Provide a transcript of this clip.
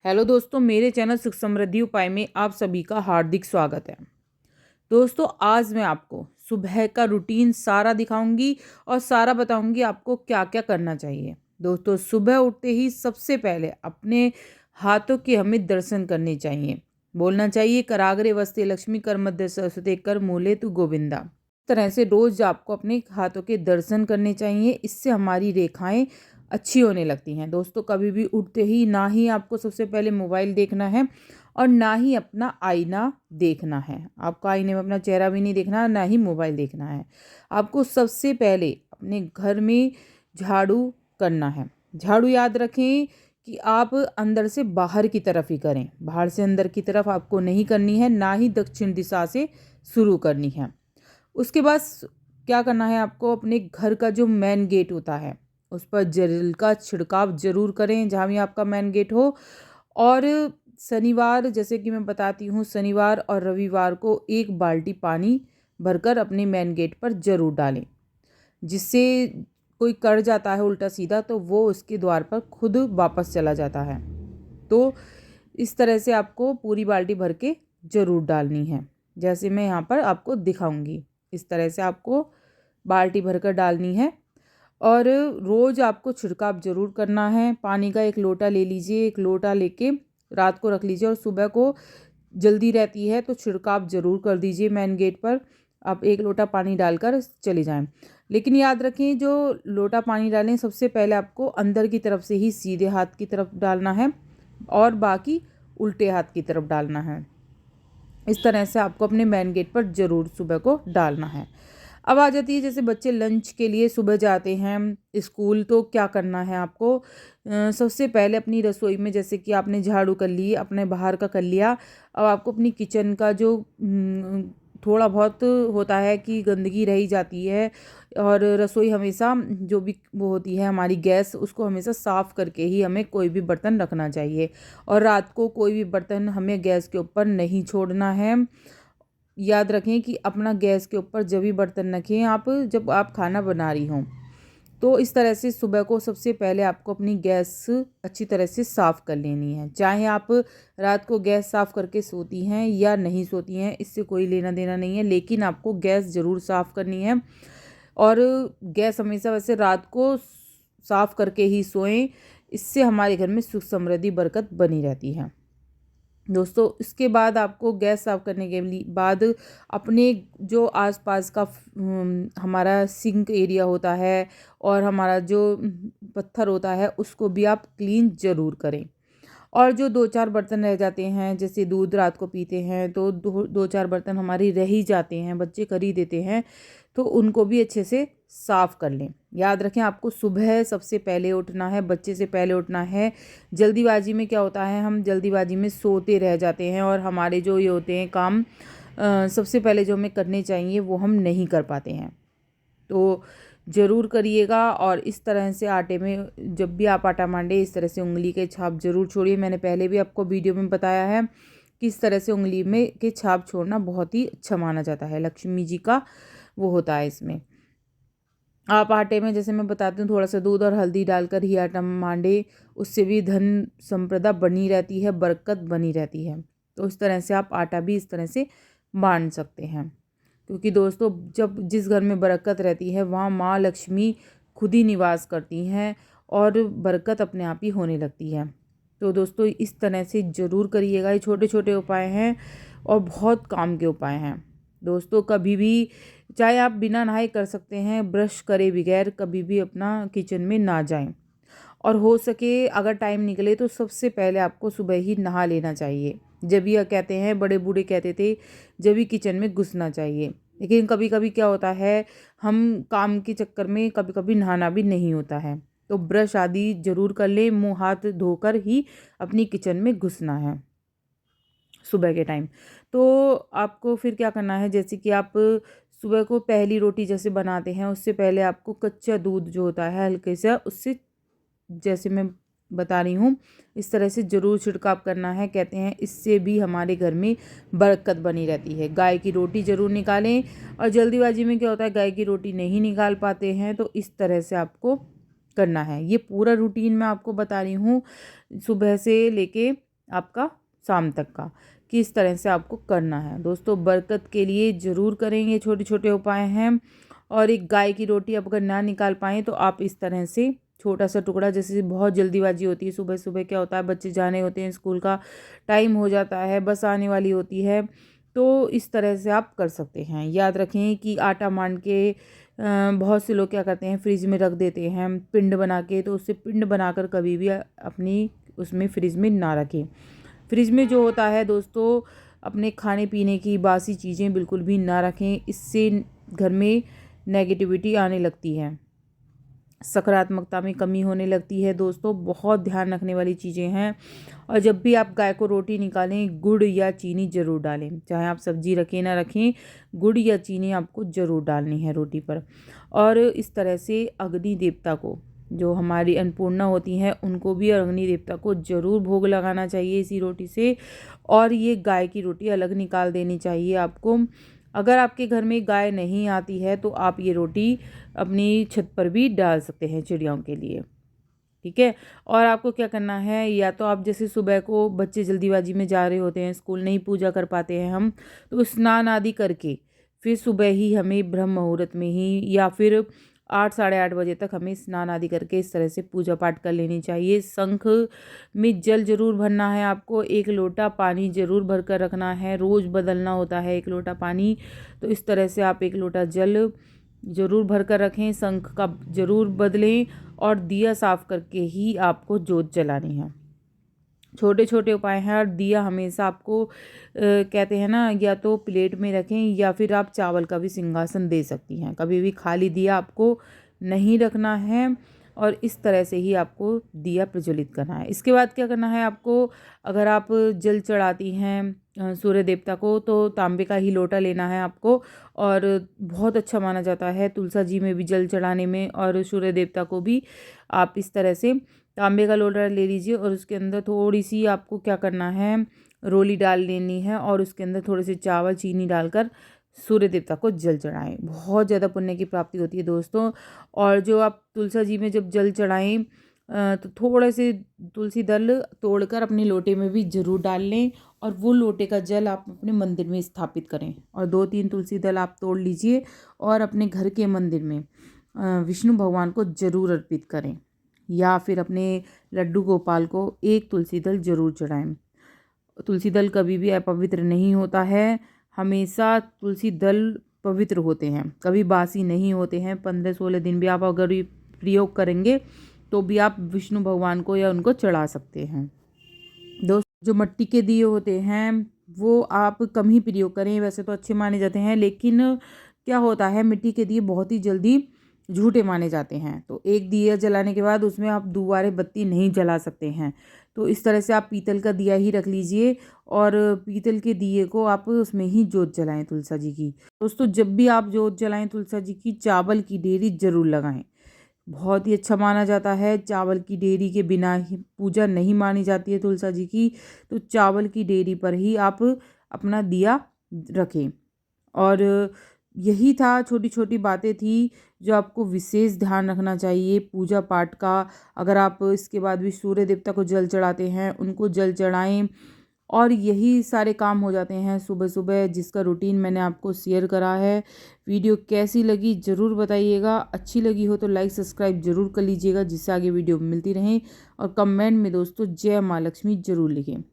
Hello दोस्तों, मेरे channel सुख समृद्धि उपाय में आप सभी का हार्दिक स्वागत है। दोस्तों, आज मैं आपको सुबह का रूटीन सारा दिखाऊंगी और सारा बताऊंगी आपको क्या क्या करना चाहिए। दोस्तों, सुबह उठते ही सबसे पहले अपने हाथों के हमें दर्शन करने चाहिए। बोलना चाहिए कराग्रे वस्ते लक्ष्मी कर मध्य सरस्वती कर मूले तु गोविंदा। इस तरह से रोज आपको अपने हाथों के दर्शन करने चाहिए। इससे हमारी रेखाएं अच्छी होने लगती हैं। दोस्तों, कभी भी उठते ही ना ही आपको सबसे पहले मोबाइल देखना है और ना ही अपना आईना देखना है। आपको आईने में अपना चेहरा भी नहीं देखना, ना ही मोबाइल देखना है। आपको सबसे पहले अपने घर में झाड़ू करना है। झाड़ू याद रखें कि आप अंदर से बाहर की तरफ ही करें, बाहर से अंदर की तरफ आपको नहीं करनी है, ना ही दक्षिण दिशा से शुरू करनी है। उसके बाद क्या करना है, आपको अपने घर का जो मेन गेट होता है उस पर जल का छिड़काव जरूर करें, जहाँ भी आपका मेन गेट हो। और शनिवार, जैसे कि मैं बताती हूँ, शनिवार और रविवार को 1 बाल्टी पानी भरकर अपने मेन गेट पर जरूर डालें। जिससे कोई कर जाता है उल्टा सीधा तो वो उसके द्वार पर खुद वापस चला जाता है। तो इस तरह से आपको पूरी बाल्टी भर के जरूर डालनी है, जैसे मैं यहाँ पर आपको दिखाऊंगी। इस तरह से आपको बाल्टी भरकर डालनी है और रोज़ आपको छिड़काव ज़रूर करना है। पानी का 1 लोटा ले लीजिए, 1 लोटा लेके रात को रख लीजिए और सुबह को जल्दी रहती है तो छिड़काव ज़रूर कर दीजिए। मेन गेट पर आप 1 लोटा पानी डालकर चले जाएं। लेकिन याद रखें, जो लोटा पानी डालें सबसे पहले आपको अंदर की तरफ से ही सीधे हाथ की तरफ डालना है और बाकी उल्टे हाथ की तरफ डालना है। इस तरह से आपको अपने मेन गेट पर ज़रूर सुबह को डालना है। अब आ जाती है, जैसे बच्चे लंच के लिए सुबह जाते हैं स्कूल, तो क्या करना है आपको। सबसे पहले अपनी रसोई में, जैसे कि आपने झाड़ू कर ली, अपने बाहर का कर लिया। अब आपको अपनी किचन का जो थोड़ा बहुत होता है कि गंदगी रही जाती है, और रसोई हमेशा जो भी वो होती है हमारी गैस, उसको हमेशा साफ़ करके ही हमें कोई भी बर्तन रखना चाहिए। और रात को कोई भी बर्तन हमें गैस के ऊपर नहीं छोड़ना है। याद रखें कि अपना गैस के ऊपर जब भी बर्तन रखें आप, जब आप खाना बना रही हों। तो इस तरह से सुबह को सबसे पहले आपको अपनी गैस अच्छी तरह से साफ़ कर लेनी है। चाहे आप रात को गैस साफ़ करके सोती हैं या नहीं सोती हैं, इससे कोई लेना देना नहीं है, लेकिन आपको गैस ज़रूर साफ़ करनी है। और गैस हमेशा वैसे रात को साफ़ करके ही सोएं। इससे हमारे घर में सुख समृद्धि बरकत बनी रहती है। दोस्तों, इसके बाद आपको गैस साफ़ करने के बाद अपने जो आसपास का हमारा सिंक एरिया होता है और हमारा जो पत्थर होता है उसको भी आप क्लीन ज़रूर करें। और जो 2-4 बर्तन रह जाते हैं, जैसे दूध रात को पीते हैं तो 2-4 बर्तन हमारे रह ही जाते हैं, बच्चे कर ही देते हैं, तो उनको भी अच्छे से साफ़ कर लें। याद रखें, आपको सुबह सबसे पहले उठना है, बच्चे से पहले उठना है। जल्दीबाजी में क्या होता है, हम जल्दीबाजी में सोते रह जाते हैं और हमारे जो ये होते हैं काम, सबसे पहले जो हमें करने चाहिए वो हम नहीं कर पाते हैं। तो ज़रूर करिएगा। और इस तरह से आटे में जब भी आप आटा मांडे, इस तरह से उंगली के छाप ज़रूर छोड़िए। मैंने पहले भी आपको वीडियो में बताया है कि इस तरह से उंगली में के छाप छोड़ना बहुत ही अच्छा माना जाता है, लक्ष्मी जी का वो होता है इसमें। आप आटे में, जैसे मैं बताती हूँ, थोड़ा सा दूध और हल्दी डालकर ही आटा मांडे, उससे भी धन संपदा बनी रहती है, बरकत बनी रहती है। तो इस तरह से आप आटा भी इस तरह से बांध सकते हैं, क्योंकि दोस्तों जब जिस घर में बरकत रहती है वहाँ माँ लक्ष्मी खुद ही निवास करती हैं और बरकत अपने आप ही होने लगती है। तो दोस्तों, इस तरह से ज़रूर करिएगा। ये छोटे छोटे उपाय हैं और बहुत काम के उपाय हैं। दोस्तों, कभी भी चाहे आप बिना नहाए कर सकते हैं, ब्रश करे बगैर कभी भी अपना किचन में ना जाएं। और हो सके अगर टाइम निकले तो सबसे पहले आपको सुबह ही नहा लेना चाहिए। जब यह कहते हैं, बड़े बूढ़े कहते थे, जब भी किचन में घुसना चाहिए। लेकिन कभी कभी क्या होता है, हम काम के चक्कर में कभी कभी नहाना भी नहीं होता है। तो ब्रश आदि जरूर कर लें, मुंह हाथ धोकर ही अपनी किचन में घुसना है सुबह के टाइम। तो आपको फिर क्या करना है, जैसे कि आप सुबह को पहली रोटी जैसे बनाते हैं, उससे पहले आपको कच्चा दूध जो होता है हल्के से उससे, जैसे मैं बता रही हूँ, इस तरह से ज़रूर छिड़काव करना है। कहते हैं इससे भी हमारे घर में बरकत बनी रहती है। गाय की रोटी ज़रूर निकालें। और जल्दीबाजी में क्या होता है, गाय की रोटी नहीं निकाल पाते हैं, तो इस तरह से आपको करना है। ये पूरा रूटीन मैं आपको बता रही हूँ, सुबह से लेके आपका शाम तक का, कि इस तरह से आपको करना है। दोस्तों बरकत के लिए ज़रूर करेंगे, छोटे छोटे उपाय हैं। और एक गाय की रोटी आप अगर ना निकाल पाएँ तो आप इस तरह से छोटा सा टुकड़ा, जैसे बहुत जल्दीबाजी होती है सुबह सुबह, क्या होता है बच्चे जाने होते हैं, स्कूल का टाइम हो जाता है, बस आने वाली होती है, तो इस तरह से आप कर सकते हैं। याद रखें कि आटा मान के बहुत से लोग क्या करते हैं फ्रिज में रख देते हैं पिंड बना के, तो उससे पिंड बनाकर कभी भी अपनी उसमें फ्रिज में ना रखें। फ्रिज में जो होता है दोस्तों, अपने खाने पीने की बासी चीज़ें बिल्कुल भी ना रखें, इससे घर में नेगेटिविटी आने लगती है, सकारात्मकता में कमी होने लगती है। दोस्तों बहुत ध्यान रखने वाली चीज़ें हैं। और जब भी आप गाय को रोटी निकालें, गुड़ या चीनी ज़रूर डालें, चाहे आप सब्जी रखें ना रखें, गुड़ या चीनी आपको ज़रूर डालनी है रोटी पर। और इस तरह से अग्नि देवता को, जो हमारी अन्नपूर्णा होती हैं, उनको भी अग्नि देवता को ज़रूर भोग लगाना चाहिए इसी रोटी से। और ये गाय की रोटी अलग निकाल देनी चाहिए आपको। अगर आपके घर में गाय नहीं आती है तो आप ये रोटी अपनी छत पर भी डाल सकते हैं चिड़ियों के लिए, ठीक है। और आपको क्या करना है, या तो आप जैसे सुबह को बच्चे जल्दीबाजी में जा रहे होते हैं, स्कूल नहीं पूजा कर पाते हैं हम, तो स्नान आदि करके फिर सुबह ही हमें ब्रह्म मुहूर्त में ही, या फिर 8 साढ़े 8 बजे तक हमें स्नान आदि करके इस तरह से पूजा पाठ कर लेनी चाहिए। शंख में जल जरूर भरना है आपको, 1 लोटा पानी जरूर भर कर रखना है, रोज़ बदलना होता है 1 लोटा पानी, तो इस तरह से आप 1 लोटा जल ज़रूर भर कर रखें, शंख का ज़रूर बदलें। और दिया साफ़ करके ही आपको जोत जलानी है। छोटे छोटे उपाय हैं। और दिया हमेशा आपको कहते हैं ना, या तो प्लेट में रखें या फिर आप चावल का भी सिंहासन दे सकती हैं, कभी भी खाली दिया आपको नहीं रखना है। और इस तरह से ही आपको दिया प्रज्वलित करना है। इसके बाद क्या करना है आपको, अगर आप जल चढ़ाती हैं सूर्य देवता को, तो तांबे का ही लोटा लेना है आपको। और बहुत अच्छा माना जाता है तुलसा जी में भी जल चढ़ाने में, और सूर्य देवता को भी आप इस तरह से तांबे का लोटा ले लीजिए। और उसके अंदर थोड़ी सी आपको क्या करना है, रोली डाल लेनी है, और उसके अंदर थोड़े से चावल चीनी डालकर सूर्य देवता को जल चढ़ाएं। बहुत ज़्यादा पुण्य की प्राप्ति होती है दोस्तों। और जो आप तुलसा जी में जब जल चढ़ाएं, तो थोड़े से तुलसी दल तोड़कर अपने लोटे में भी ज़रूर डाल लें, और वो लोटे का जल आप अपने मंदिर में स्थापित करें। और 2-3 तुलसी दल आप तोड़ लीजिए और अपने घर के मंदिर में विष्णु भगवान को ज़रूर अर्पित करें, या फिर अपने लड्डू गोपाल को 1 तुलसी दल ज़रूर चढ़ाएं। तुलसी दल कभी भी अपवित्र नहीं होता है, हमेशा तुलसी दल पवित्र होते हैं, कभी बासी नहीं होते हैं। 15-16 दिन भी आप अगर ये प्रयोग करेंगे तो भी आप विष्णु भगवान को या उनको चढ़ा सकते हैं। दोस्तों जो मिट्टी के दिए होते हैं वो आप कम ही प्रयोग करें, वैसे तो अच्छे माने जाते हैं, लेकिन क्या होता है मिट्टी के दिए बहुत ही जल्दी झूठे माने जाते हैं। तो एक दिया जलाने के बाद उसमें आप दोबारा बत्ती नहीं जला सकते हैं। तो इस तरह से आप पीतल का दिया ही रख लीजिए, और पीतल के दिए को आप उसमें ही जोत जलाएं तुलसा जी की। दोस्तों जब भी आप जोत जलाएं तुलसा जी की, चावल की डेरी जरूर लगाएं, बहुत ही अच्छा माना जाता है। चावल की डेरी के बिना ही पूजा नहीं मानी जाती है तुलसा जी की, तो चावल की डेरी पर ही आप अपना दिया रखें। और यही था, छोटी छोटी बातें थी जो आपको विशेष ध्यान रखना चाहिए पूजा पाठ का। अगर आप इसके बाद भी सूर्य देवता को जल चढ़ाते हैं, उनको जल चढ़ाएं, और यही सारे काम हो जाते हैं सुबह सुबह, जिसका रूटीन मैंने आपको शेयर करा है। वीडियो कैसी लगी ज़रूर बताइएगा, अच्छी लगी हो तो लाइक सब्सक्राइब ज़रूर कर लीजिएगा, जिससे आगे वीडियो मिलती रहें। और कमेंट में दोस्तों जय माँ लक्ष्मी ज़रूर लिखें।